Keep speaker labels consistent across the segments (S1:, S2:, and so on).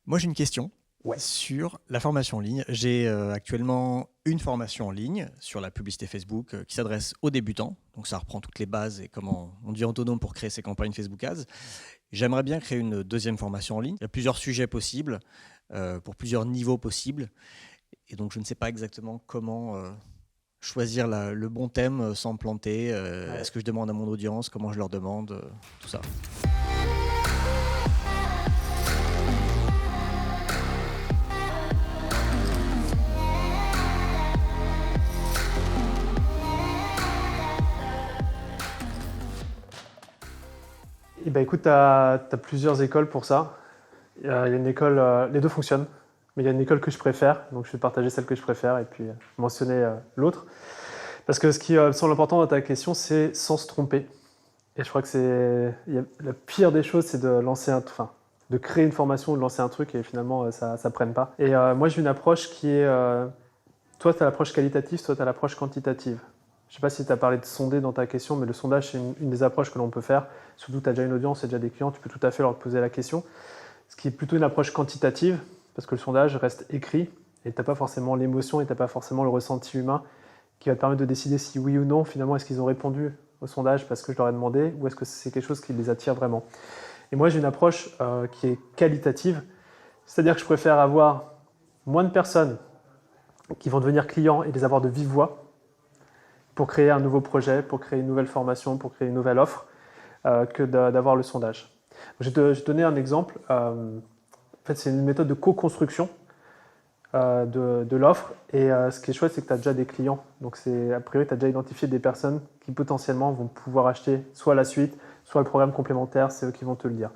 S1: Moi, j'ai une question
S2: Ouais.
S1: sur la formation en ligne. J'ai actuellement une formation en ligne sur la publicité Facebook qui s'adresse aux débutants. Donc, ça reprend toutes les bases et comment on devient autonome pour créer ses campagnes Facebook Ads. J'aimerais bien créer une deuxième formation en ligne. Il y a plusieurs sujets possibles, pour plusieurs niveaux possibles. Et donc, je ne sais pas exactement comment choisir le bon thème sans me planter.
S2: Ouais.
S1: Est-ce que je demande à mon audience? Comment je leur demande? Tout ça.
S2: Eh ben, écoute, tu as plusieurs écoles pour ça. Il y a une école, les deux fonctionnent, mais il y a une école que je préfère, donc je vais partager celle que je préfère et puis mentionner l'autre. Parce que ce qui semble important dans ta question, c'est sans se tromper. Et je crois que la pire des choses, c'est de lancer de créer une formation ou de lancer un truc et finalement ça ne prenne pas. Et moi, j'ai une approche qui est, toi, tu as l'approche qualitative, toi, tu as l'approche quantitative. Je ne sais pas si tu as parlé de sonder dans ta question, mais le sondage, c'est une des approches que l'on peut faire. Surtout, tu as déjà une audience et déjà des clients, tu peux tout à fait leur poser la question. Ce qui est plutôt une approche quantitative, parce que le sondage reste écrit et tu n'as pas forcément l'émotion et tu n'as pas forcément le ressenti humain qui va te permettre de décider si oui ou non, finalement, est-ce qu'ils ont répondu au sondage parce que je leur ai demandé ou est-ce que c'est quelque chose qui les attire vraiment. Et moi, j'ai une approche qui est qualitative, c'est-à-dire que je préfère avoir moins de personnes qui vont devenir clients et les avoir de vive voix pour créer un nouveau projet, pour créer une nouvelle formation, pour créer une nouvelle offre, que d'avoir le sondage. Je vais te donner un exemple. En fait, c'est une méthode de co-construction de l'offre. Et ce qui est chouette, c'est que tu as déjà des clients. Donc, a priori, tu as déjà identifié des personnes qui potentiellement vont pouvoir acheter soit la suite, soit le programme complémentaire. C'est eux qui vont te le dire.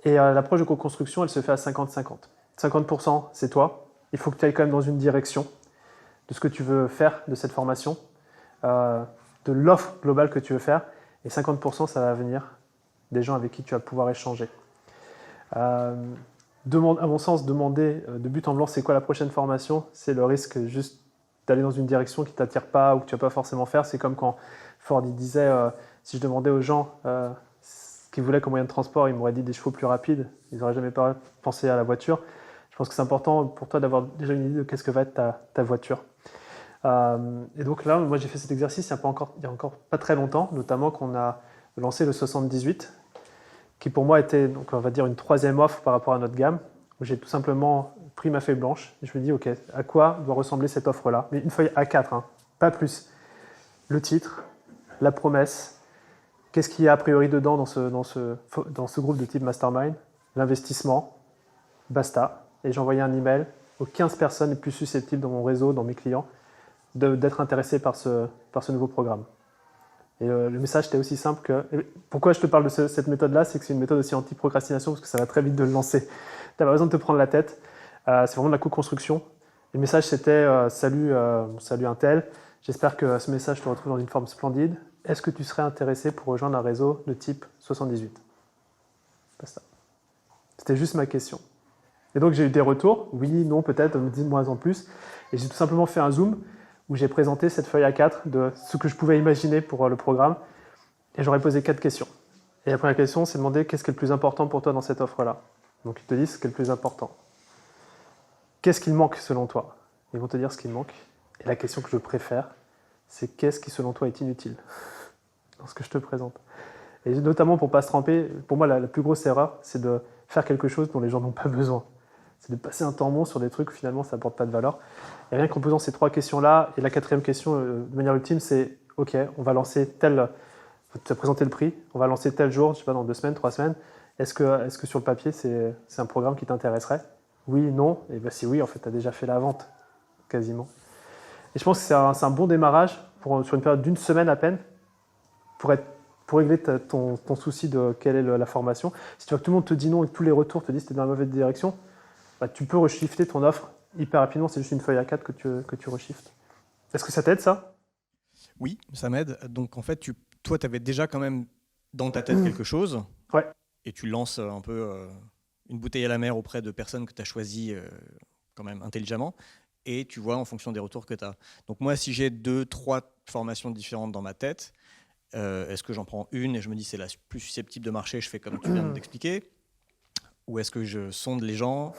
S2: Et l'approche de co-construction, elle se fait à 50-50. 50%, c'est toi. Il faut que tu ailles quand même dans une direction de ce que tu veux faire de cette formation, de l'offre globale que tu veux faire. Et 50%, ça va venir des gens avec qui tu vas pouvoir échanger. À mon sens, demander de but en blanc c'est quoi la prochaine formation, c'est le risque juste d'aller dans une direction qui ne t'attire pas ou que tu ne vas pas forcément faire. C'est comme quand Ford il disait si je demandais aux gens ce qu'ils voulaient comme moyen de transport, ils m'auraient dit des chevaux plus rapides, ils n'auraient jamais pensé à la voiture. Je pense que c'est important pour toi d'avoir déjà une idée de qu'est-ce que va être ta voiture. Et donc là, moi j'ai fait cet exercice il y a encore pas très longtemps, notamment qu'on a lancé le 78, qui pour moi était, donc, on va dire, une troisième offre par rapport à notre gamme, où j'ai tout simplement pris ma feuille blanche et je me dis, ok, à quoi doit ressembler cette offre-là? Mais une feuille A4, hein, pas plus. Le titre, la promesse, qu'est-ce qu'il y a a priori dedans dans ce groupe de type mastermind, l'investissement, basta. Et j'ai envoyé un email aux 15 personnes les plus susceptibles dans mon réseau, dans mes clients, d'être intéressés par ce nouveau programme. Et le message était aussi simple que... Pourquoi je te parle de cette méthode-là, c'est que c'est une méthode aussi anti-procrastination, parce que ça va très vite de le lancer. Tu n'as pas besoin de te prendre la tête. C'est vraiment de la co-construction. Le message, c'était salut un tel. J'espère que ce message te retrouve dans une forme splendide. Est-ce que tu serais intéressé pour rejoindre un réseau de type 78? Basta. C'était juste ma question. Et donc, j'ai eu des retours. Oui, non, peut-être, dis-moi en plus. Et j'ai tout simplement fait un zoom où j'ai présenté cette feuille A4 de ce que je pouvais imaginer pour le programme. Et j'aurais posé 4 questions. Et la première question, c'est de demander qu'est-ce qui est le plus important pour toi dans cette offre-là. Donc ils te disent ce qui est le plus important. Qu'est-ce qu'il manque selon toi? Ils vont te dire ce qu'il manque. Et la question que je préfère, c'est qu'est-ce qui selon toi est inutile dans ce que je te présente. Et notamment pour ne pas se tromper, pour moi la plus grosse erreur, c'est de faire quelque chose dont les gens n'ont pas besoin. C'est de passer un temps bon sur des trucs où finalement ça n'apporte pas de valeur. Et rien qu'en posant ces 3 questions-là, et la 4e question de manière ultime, c'est ok, on va lancer tel, tu as présenté le prix, on va lancer tel jour, je sais pas, dans 2 semaines, 3 semaines. Est-ce que sur le papier, c'est un programme qui t'intéresserait? Oui, non? Et bien si oui, en fait, tu as déjà fait la vente, quasiment. Et je pense que c'est un bon démarrage sur une période d'une semaine à peine pour régler ton souci de quelle est la formation. Si tu vois que tout le monde te dit non et que tous les retours te disent que tu es dans la mauvaise direction, bah, tu peux reshifter ton offre hyper rapidement. C'est juste une feuille A4 que tu reshiftes. Est-ce que ça t'aide, ça?
S1: Oui, ça m'aide. Donc en fait, toi, tu avais déjà quand même dans ta tête quelque chose.
S2: Ouais.
S1: Et tu lances un peu une bouteille à la mer auprès de personnes que tu as choisies quand même intelligemment. Et tu vois en fonction des retours que tu as. Donc moi, si j'ai 2-3 formations différentes dans ma tête, est-ce que j'en prends une et je me dis c'est la plus susceptible de marcher, je fais comme tu viens d'expliquer? ou est-ce que je sonde les gens,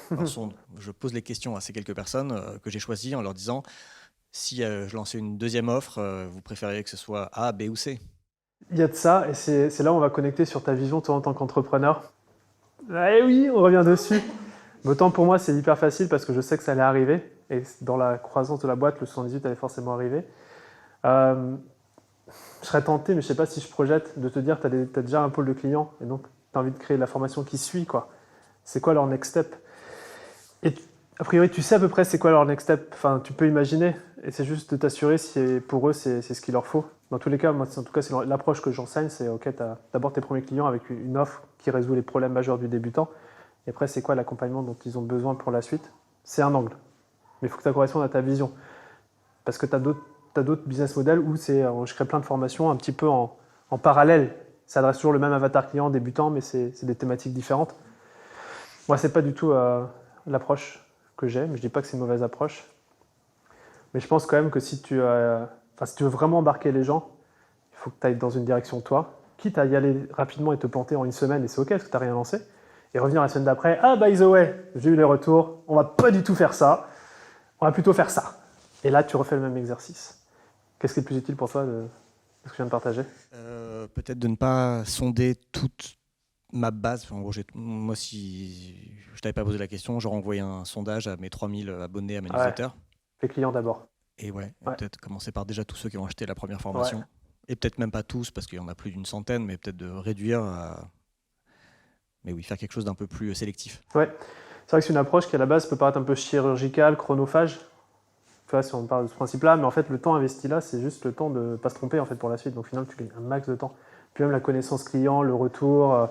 S1: je pose les questions à ces quelques personnes que j'ai choisies en leur disant si je lançais une deuxième offre, vous préfériez que ce soit A, B ou C?
S2: Il y a de ça, et c'est là où on va connecter sur ta vision, toi, en tant qu'entrepreneur. Eh oui, on revient dessus. Mais autant pour moi, c'est hyper facile parce que je sais que ça allait arriver. Et dans la croissance de la boîte, le 78 allait forcément arriver. Je serais tenté, mais je ne sais pas si je projette, de te dire que tu as déjà un pôle de clients et donc tu as envie de créer de la formation qui suit, quoi. C'est quoi leur next step? Et a priori, tu sais à peu près c'est quoi leur next step. Enfin, tu peux imaginer. Et c'est juste de t'assurer si pour eux, c'est ce qu'il leur faut. Dans tous les cas, moi, en tout cas, c'est l'approche que j'enseigne. C'est OK, tu as d'abord tes premiers clients avec une offre qui résout les problèmes majeurs du débutant. Et après, c'est quoi l'accompagnement dont ils ont besoin pour la suite? C'est un angle. Mais il faut que ça corresponde à ta vision. Parce que tu as d'autres business models où je crée plein de formations un petit peu en parallèle. Ça adresse toujours le même avatar client débutant, mais c'est des thématiques différentes. Moi, c'est pas du tout l'approche que j'ai, mais je dis pas que c'est une mauvaise approche. Mais je pense quand même que si tu veux vraiment embarquer les gens, il faut que tu ailles dans une direction toi, quitte à y aller rapidement et te planter en une semaine, et c'est OK parce que tu n'as rien lancé, et revenir la semaine d'après, ah by the way, j'ai eu les retours, on va pas du tout faire ça, on va plutôt faire ça. Et là, tu refais le même exercice. Qu'est-ce qui est le plus utile pour toi de ce que je viens de partager?
S1: Peut-être de ne pas sonder toute ma base. En gros, moi, si je t'avais pas posé la question, j'aurais envoyé un sondage à mes 3000 abonnés à ma newsletter.
S2: Les clients d'abord.
S1: Et
S2: Ouais.
S1: peut-être commencer par déjà tous ceux qui ont acheté la première formation.
S2: Ouais.
S1: Et peut-être même pas tous, parce qu'il y en a plus d'une centaine, mais peut-être de réduire Mais oui, faire quelque chose d'un peu plus sélectif.
S2: Ouais. C'est vrai que c'est une approche qui, à la base, peut paraître un peu chirurgicale, chronophage. Tu vois, si on parle de ce principe-là, mais en fait, le temps investi là, c'est juste le temps de ne pas se tromper en fait, pour la suite. Donc, finalement, tu gagnes un max de temps. Puis même la connaissance client, le retour.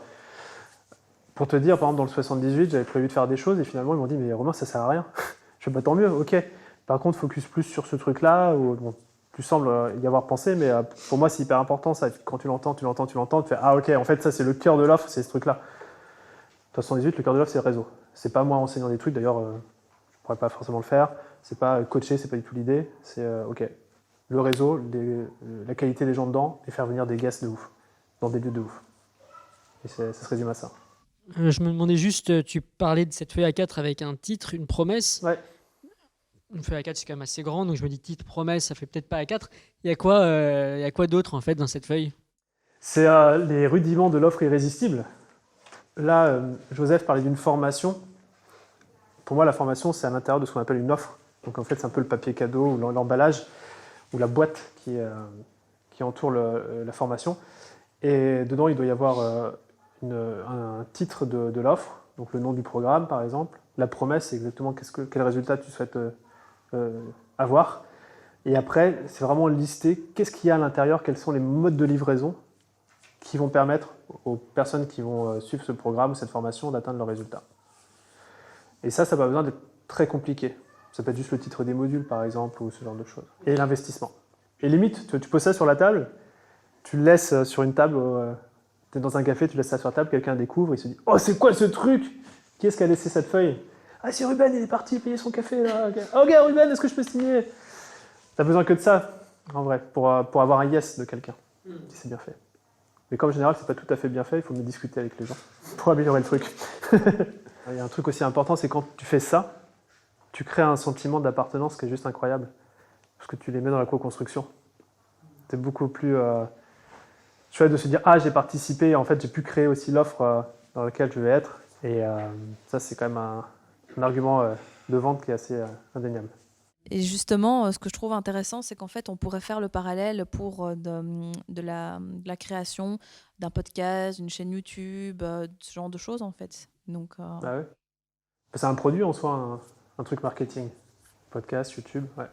S2: Pour te dire, par exemple, dans le 78, j'avais prévu de faire des choses et finalement, ils m'ont dit, mais Romain, ça sert à rien. Je fais, bah tant mieux, ok. Par contre, focus plus sur ce truc-là, où bon, tu sembles y avoir pensé, mais pour moi, c'est hyper important, ça. Quand tu l'entends, tu fais, ah ok, en fait, ça, c'est le cœur de l'offre, c'est ce truc-là. 78, le cœur de l'offre, c'est le réseau. C'est pas moi enseignant des trucs, d'ailleurs, je pourrais pas forcément le faire. C'est pas coacher, c'est pas du tout l'idée. C'est, ok, le réseau, la qualité des gens dedans, et faire venir des guests de ouf, dans des lieux de ouf. Et ça se résume à ça.
S3: Je me demandais juste, tu parlais de cette feuille A4 avec un titre, une promesse.
S2: Ouais.
S3: Une feuille A4, c'est quand même assez grand, donc je me dis titre, promesse, ça fait peut-être pas A4. Il y a quoi d'autre en fait dans cette feuille?
S2: C'est les rudiments de l'offre irrésistible. Là, Joseph parlait d'une formation. Pour moi, la formation, c'est à l'intérieur de ce qu'on appelle une offre. Donc en fait, c'est un peu le papier cadeau ou l'emballage ou la boîte qui entoure la formation. Et dedans, il doit y avoir un titre de l'offre, donc le nom du programme par exemple. La promesse, c'est exactement quel résultat tu souhaites avoir. Et après, c'est vraiment lister qu'est-ce qu'il y a à l'intérieur, quels sont les modes de livraison qui vont permettre aux personnes qui vont suivre ce programme ou cette formation d'atteindre leurs résultats. Et ça n'a pas besoin d'être très compliqué. Ça peut être juste le titre des modules par exemple ou ce genre de choses. Et l'investissement. Et limite, tu poses ça sur la table, tu le laisses sur une table, tu es dans un café, tu laisses ça sur la table, quelqu'un découvre, il se dit « Oh, c'est quoi ce truc? Qui est-ce qui a laissé cette feuille? Ah, c'est Ruben, il est parti payer son café là. Ok, Ruben, est-ce que je peux signer ?» T'as besoin que de ça, en vrai, pour avoir un yes de quelqu'un, si c'est bien fait. Mais comme en général, c'est pas tout à fait bien fait, il faut mieux discuter avec les gens pour améliorer le truc. Il y a un truc aussi important, c'est quand tu fais ça, tu crées un sentiment d'appartenance qui est juste incroyable. Parce que tu les mets dans la co-construction. C'est beaucoup plus chouette de se dire « Ah, j'ai participé, et en fait, j'ai pu créer aussi l'offre dans laquelle je vais être. » Et ça, c'est quand même un argument de vente qui est assez indéniable.
S4: Et justement, ce que je trouve intéressant, c'est qu'en fait, on pourrait faire le parallèle pour de la création d'un podcast, d'une chaîne YouTube, ce genre de choses, en fait. Donc,
S2: Ah ouais. C'est un produit en soi, un truc marketing. Podcast, YouTube, ouais.